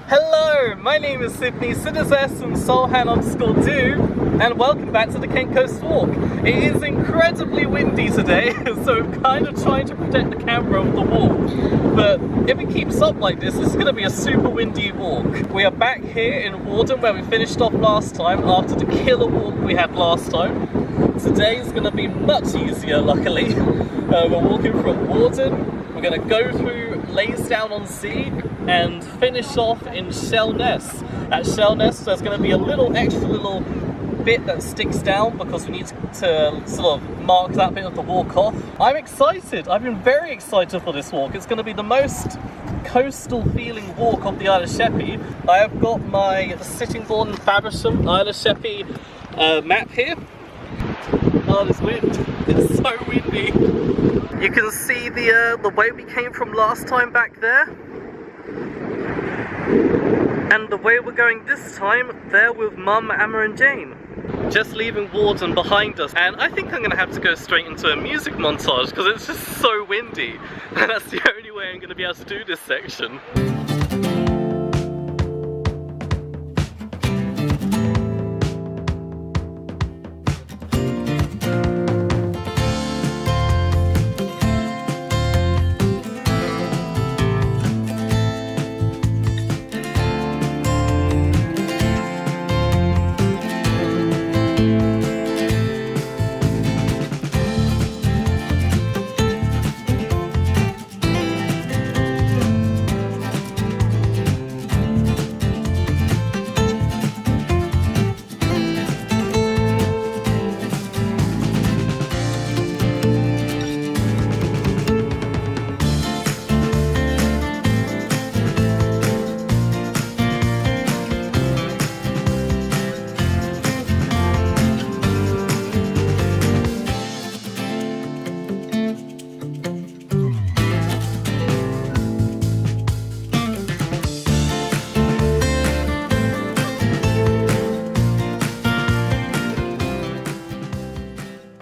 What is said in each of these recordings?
Hello, my name is Sidders from Soulhan_do, and welcome back to the Kent Coast Walk. It is incredibly windy today, so I'm kind of trying to protect the camera of the walk. But if it keeps up like this, it's going to be a super windy walk. We are back here in Warden where we finished off last time after the killer walk we had last time. Today is going to be much easier, luckily. We're walking from Warden. We're going to go through Leysdown Beach and finish off in Shellness. At Shellness, there's going to be a extra little bit that sticks down because we need to sort of mark that bit of the walk off. I'm excited. I've been very excited for this walk. It's going to be the most coastal feeling walk of the Isle of Sheppey. I have got my Sittingbourne and Faversham Isle of Sheppey map here. Oh, this wind. It's so windy. You can see the way we came from last time back there. And the way we're going this time, there with Mum, Emma and Jane. Just leaving Warden behind us, and I think I'm going to have to go straight into a music montage because it's just so windy. And that's the only way I'm going to be able to do this section.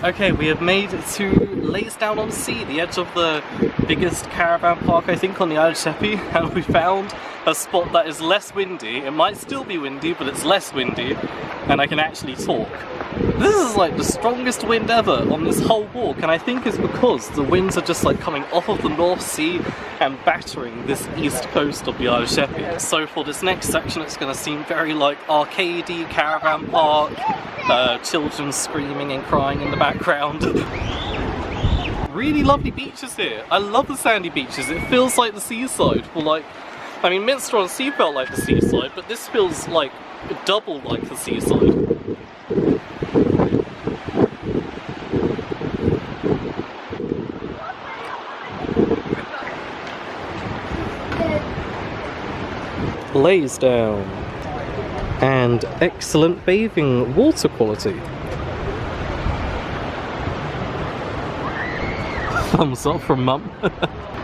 Okay, we have made it to Leysdown Beach, the edge of the biggest caravan park I think on the Isle of Sheppey, and we found a spot that is less windy. It might still be windy, but it's less windy, and I can actually talk. This is like the strongest wind ever on this whole walk, and I think it's because the winds are just like coming off of the North Sea and battering this east coast of the Isle of Sheppey. So for this next section it's going to seem very like arcadey, caravan park, children screaming and crying in the background. Really lovely beaches here. I love the sandy beaches. It feels like the seaside. Well, like, I mean, Minster-on-Sea felt like the seaside, but this feels like double like the seaside. Leysdown, and excellent bathing water quality. Thumbs up from Mum.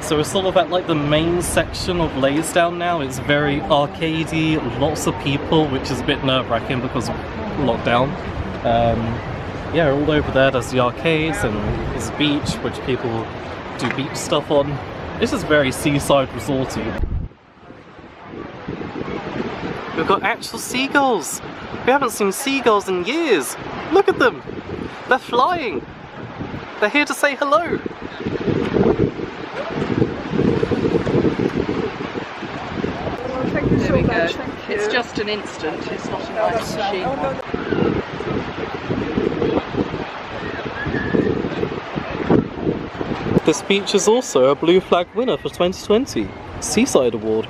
So we're sort of at like the main section of Leysdown now. It's very arcadey, lots of people, which is a bit nerve-wracking because of lockdown. Yeah, all over there there's the arcades and this beach which people do beach stuff on. This is very seaside resorty. We've got actual seagulls. We haven't seen seagulls in years. Look at them. They're flying. They're here to say hello. There we go. It's just an instant. It's not a nice machine. This beach is also a Blue Flag winner for 2020 Seaside Award.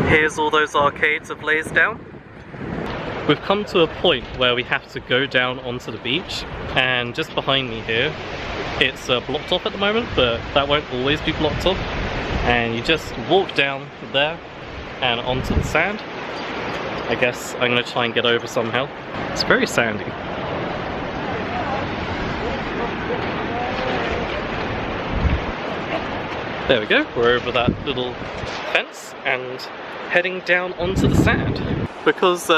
Here's all those arcades of Leysdown. We've come to a point where we have to go down onto the beach, and just behind me here, it's blocked off at the moment, but that won't always be blocked off. And you just walk down there and onto the sand. I guess I'm going to try and get over somehow. It's very sandy. There we go, we're over that little fence and heading down onto the sand. Because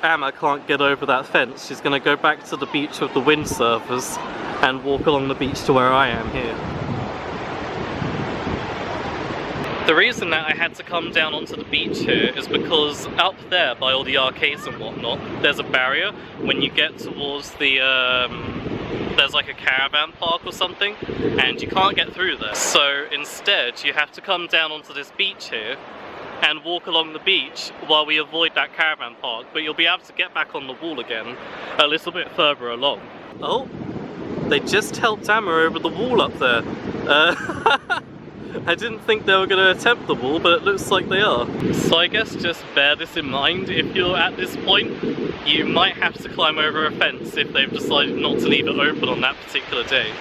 Emma can't get over that fence, she's going to go back to the beach with the windsurfers and walk along the beach to where I am here. The reason that I had to come down onto the beach here is because up there by all the arcades and whatnot, there's a barrier when you get towards the, there's like a caravan park or something, and you can't get through there. So instead, you have to come down onto this beach here and walk along the beach while we avoid that caravan park, but you'll be able to get back on the wall again a little bit further along. Oh, they just helped Emma over the wall up there. I didn't think they were going to attempt the wall, but it looks like they are. So I guess just bear this in mind. If you're at this point, you might have to climb over a fence if they've decided not to leave it open on that particular day.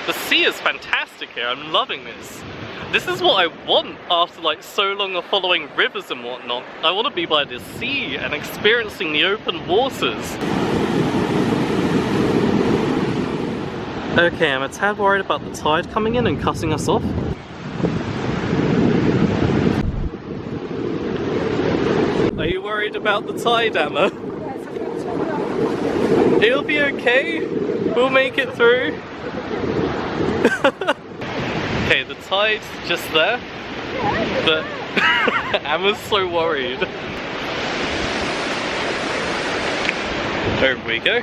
The sea is fantastic here. I'm loving this. This is what I want after like so long of following rivers and whatnot. I want to be by the sea and experiencing the open waters. Okay, I'm a tad worried about the tide coming in and cutting us off. Are you worried about the tide, Emma? It'll be okay. We'll make it through. Okay, the tide's just there, but Emma's so worried. Over we go.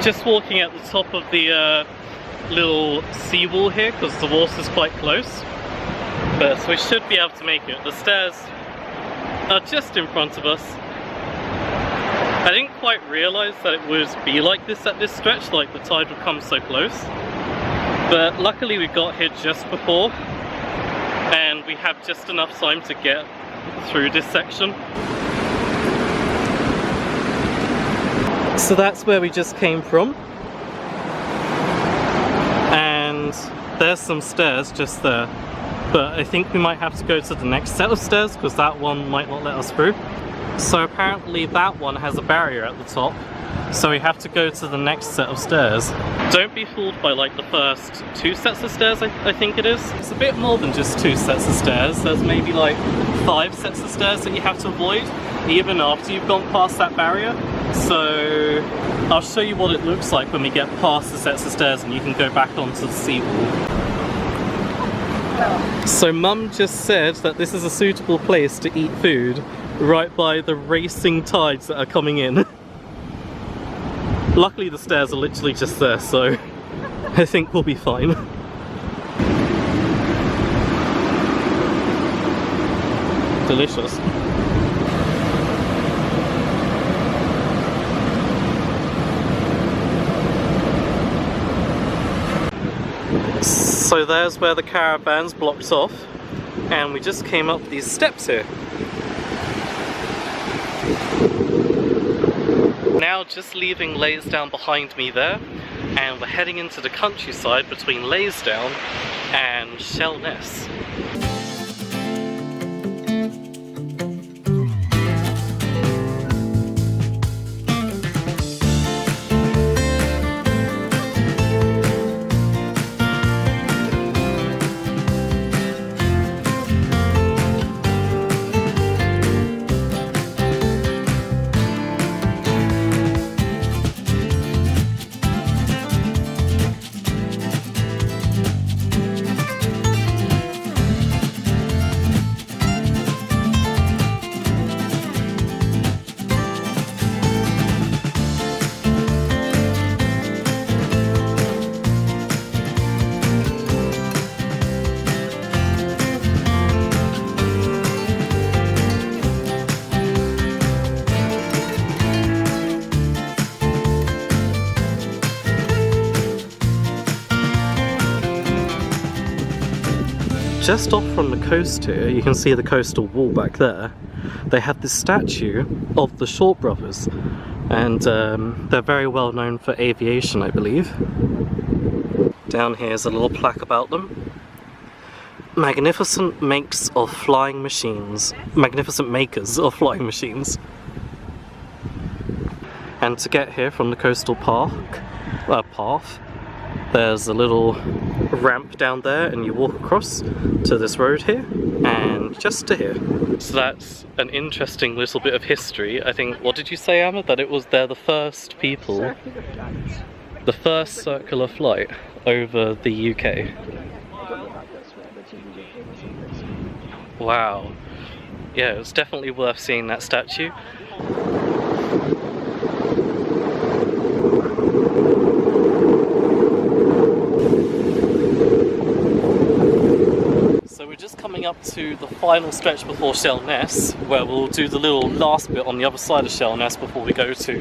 Just walking at the top of the little seawall here because the water's quite close, but so we should be able to make it. The stairs are just in front of us. I didn't quite realise that it would be like this at this stretch, like the tide would come so close, but luckily we got here just before and we have just enough time to get through this section. So that's where we just came from, and there's some stairs just there, but I think we might have to go to the next set of stairs because that one might not let us through. So apparently that one has a barrier at the top, so we have to go to the next set of stairs. Don't be fooled by like the first 2 sets of stairs, I think it is. It's a bit more than just 2 sets of stairs. There's maybe like 5 sets of stairs that you have to avoid even after you've gone past that barrier. So I'll show you what it looks like when we get past the sets of stairs and you can go back onto the seawall. So Mum just said that this is a suitable place to eat food right by the racing tides that are coming in. Luckily the stairs are literally just there, so I think we'll be fine. Delicious. So there's where the caravan's blocked off, and we just came up these steps here. Now just leaving Leysdown behind me there, and we're heading into the countryside between Leysdown and Shellness. Just off from the coast here, you can see the coastal wall back there. They have this statue of the Shaw brothers, and they're very well known for aviation, I believe. Down here is a little plaque about them. Magnificent makes of flying machines. Magnificent makers of flying machines. And to get here from the coastal path, There's a little ramp down there and you walk across to this road here and just to here. So that's an interesting little bit of history. I think, what did you say, Emma? That they're the first people, the first circular flight over the UK. Wow. Yeah, it's definitely worth seeing that statue. So we're just coming up to the final stretch before Shellness, where we'll do the little last bit on the other side of Shellness before we go to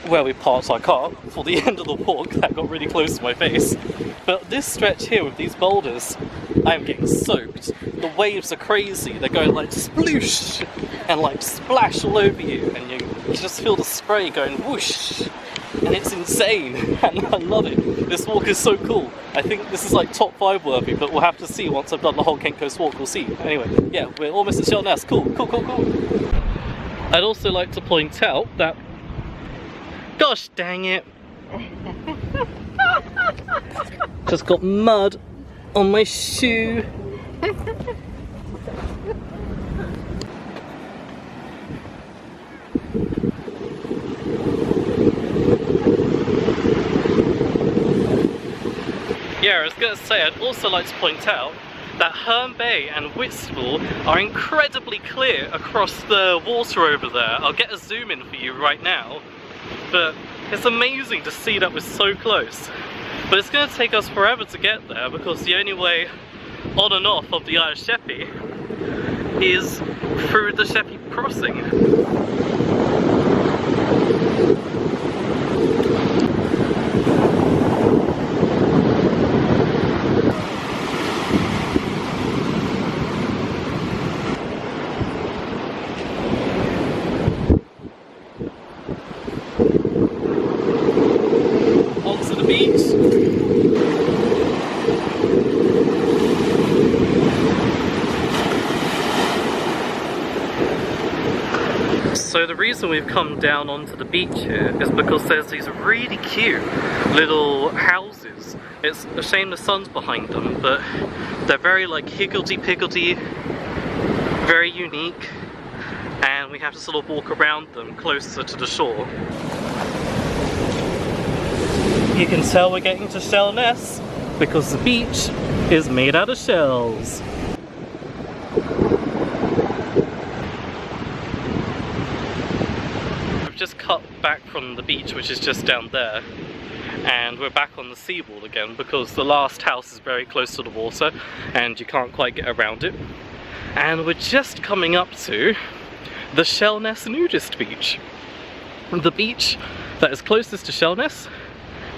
where we parked our car for the end of the walk. That got really close to my face. But this stretch here with these boulders, I'm getting soaked. The waves are crazy. They're going like sploosh and like splash all over you, and you just feel the spray going whoosh. And it's insane, and I love it. This walk is so cool. I think this is like top 5 worthy, but we'll have to see once I've done the whole Kent Coast walk. We'll see. Anyway, yeah, we're almost at Shellness. Cool, cool, cool, cool. I'd also like to point out that, gosh dang it, just got mud on my shoe. Yeah, I was going to say, I'd also like to point out that Herne Bay and Whitstable are incredibly clear across the water over there. I'll get a zoom in for you right now, but it's amazing to see that we're so close. But it's going to take us forever to get there, because the only way on and off of the Isle of Sheppey is through the Sheppey crossing. So the reason we've come down onto the beach here is because there's these really cute little houses. It's a shame the sun's behind them, but they're very like higgledy-piggledy, very unique, and we have to sort of walk around them closer to the shore. You can tell we're getting to Shellness because the beach is made out of shells. Just cut back from the beach, which is just down there, and we're back on the seawall again because the last house is very close to the water and you can't quite get around it. And we're just coming up to the Shellness Nudist Beach. The beach that is closest to Shellness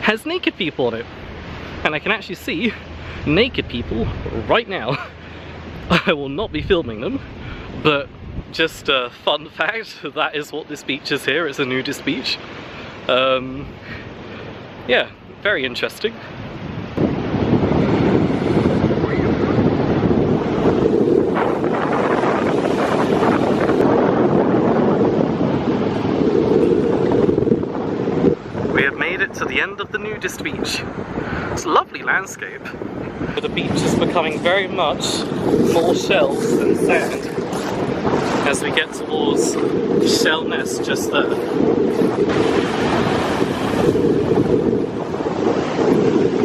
has naked people on it, and I can actually see naked people right now. I will not be filming them, but just a fun fact, that is what this beach is here. It's a nudist beach. Yeah, very interesting. We have made it to the end of the nudist beach. It's a lovely landscape. The beach is becoming very much more shells than sand as we get towards Shellness just there.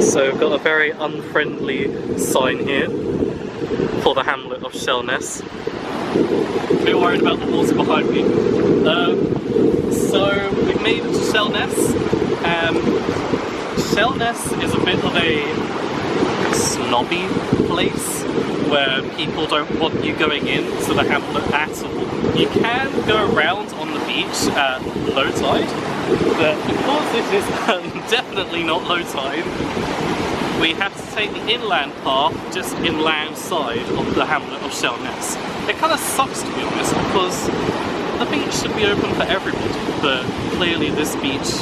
So we've got a very unfriendly sign here for the hamlet of Shellness. A bit worried about the water behind me. So we've made it to Shellness. Shellness is a bit of a snobby place where people don't want you going into the hamlet at all. You can go around on the beach at low tide, but because it is definitely not low tide, we have to take the inland path just inland side of the hamlet of Shellness. It kind of sucks, to be honest, because the beach should be open for everybody, but clearly this beach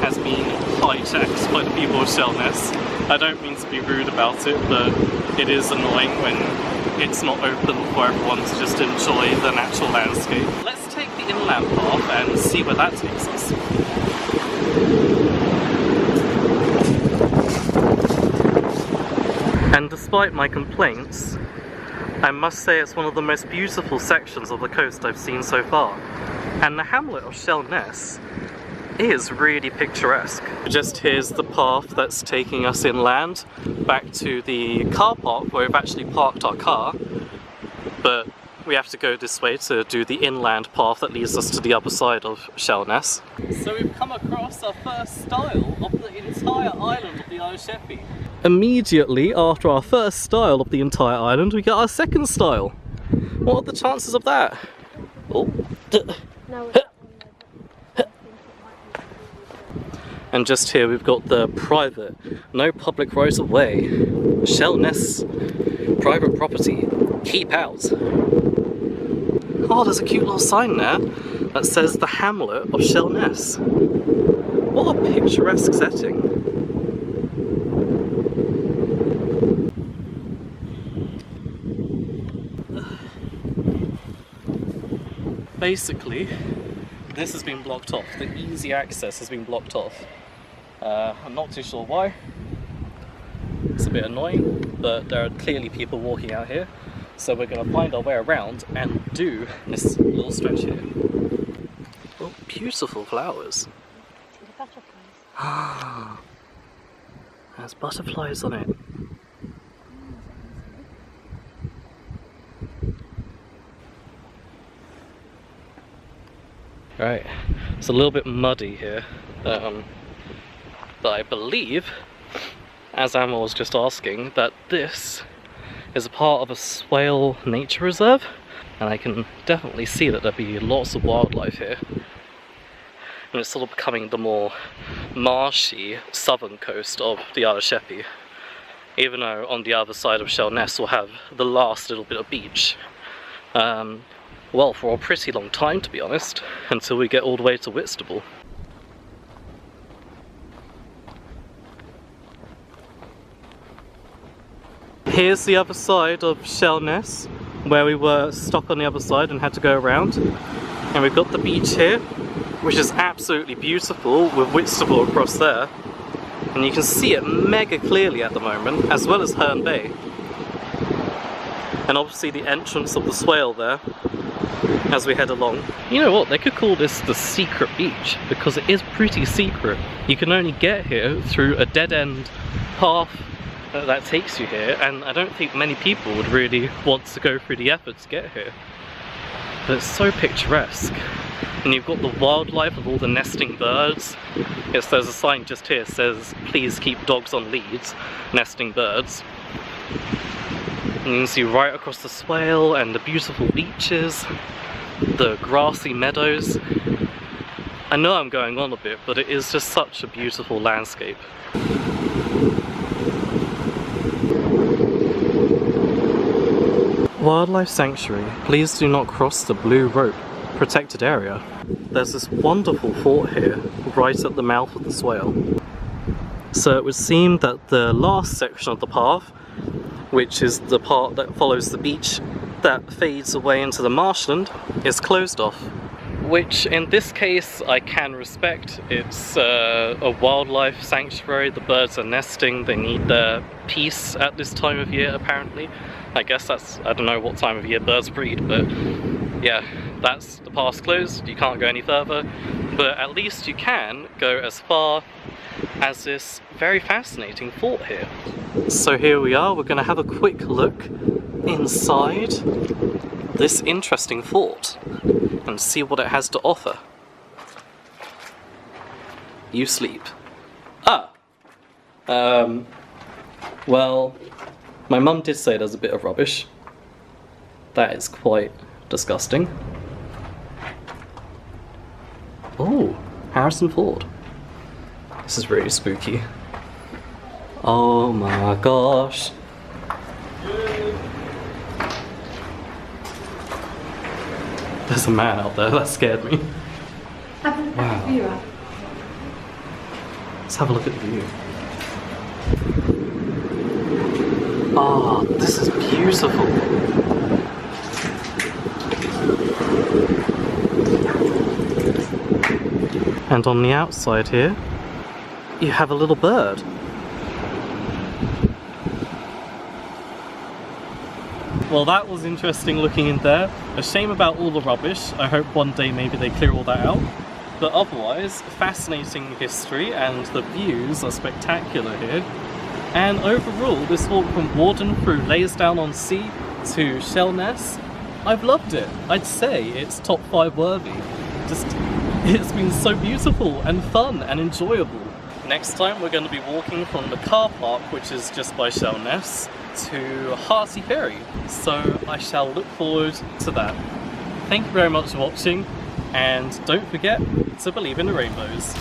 has been hijacked by the people of Shellness. I don't mean to be rude about it, but it is annoying when it's not open for everyone to just enjoy the natural landscape. Let's take the inland path and see where that takes us. And despite my complaints, I must say it's one of the most beautiful sections of the coast I've seen so far. And the hamlet of Shellness is really picturesque. Just here's the path that's taking us inland back to the car park where we've actually parked our car, but we have to go this way to do the inland path that leads us to the other side of Shellness. So we've come across our first style of the entire island of the Isle of Sheppey. Immediately after our first style of the entire island, we get our second style. What are the chances of that? Oh. No, and just here we've got the private, no public right of way, Shellness, private property, keep out. Oh, there's a cute little sign there that says the hamlet of Shellness. What a picturesque setting. Basically, this has been blocked off. The easy access has been blocked off. I'm not too sure why. It's a bit annoying, but there are clearly people walking out here. So we're going to find our way around and do this little stretch here. Oh, beautiful flowers. Ah, there's butterflies on it. Right, it's a little bit muddy here, but I believe, as Emma was just asking, that this is a part of a swale nature reserve, and I can definitely see that there'll be lots of wildlife here. And it's sort of becoming the more marshy southern coast of the Isle of Sheppey, even though on the other side of Shellness we'll have the last little bit of beach. Well, for a pretty long time, to be honest, until we get all the way to Whitstable. Here's the other side of Shellness, where we were stuck on the other side and had to go around. And we've got the beach here, which is absolutely beautiful, with Whitstable across there. And you can see it mega clearly at the moment, as well as Herne Bay. And obviously the entrance of the swale there, as we head along. You know what, they could call this the secret beach, because it is pretty secret. You can only get here through a dead-end path that takes you here, and I don't think many people would really want to go through the effort to get here. But it's so picturesque. And you've got the wildlife of all the nesting birds. Yes, there's a sign just here that says, please keep dogs on leads, nesting birds. And you can see right across the swale and the beautiful beaches, the grassy meadows. I know I'm going on a bit, but it is just such a beautiful landscape. Wildlife Sanctuary, please do not cross the blue rope protected area. There's this wonderful fort here, right at the mouth of the swale. So it would seem that the last section of the path, which is the part that follows the beach that fades away into the marshland, is closed off. Which in this case I can respect. It's a wildlife sanctuary, the birds are nesting, they need their peace at this time of year apparently. I guess that's, I don't know what time of year birds breed, but yeah, that's the path's closed, you can't go any further. But at least you can go as far as this very fascinating fort here. So here we are, we're going to have a quick look inside this interesting fort and see what it has to offer. You sleep. Well, my mum did say there's a bit of rubbish. That is quite disgusting. Oh, Harrison Ford. This is really spooky. Oh my gosh. There's a man out there, that scared me. Wow. Let's have a look at the view. Oh, this is beautiful. And on the outside here, you have a little bird. Well, that was interesting looking in there. A shame about all the rubbish. I hope one day maybe they clear all that out. But otherwise, fascinating history, and the views are spectacular here. And overall, this walk from Warden through Leysdown on Sea to Shellness, I've loved it. I'd say it's top 5 worthy. It's been so beautiful and fun and enjoyable. Next time we're going to be walking from the car park, which is just by Shellness, to Hearty Ferry. So I shall look forward to that. Thank you very much for watching, and don't forget to believe in the rainbows.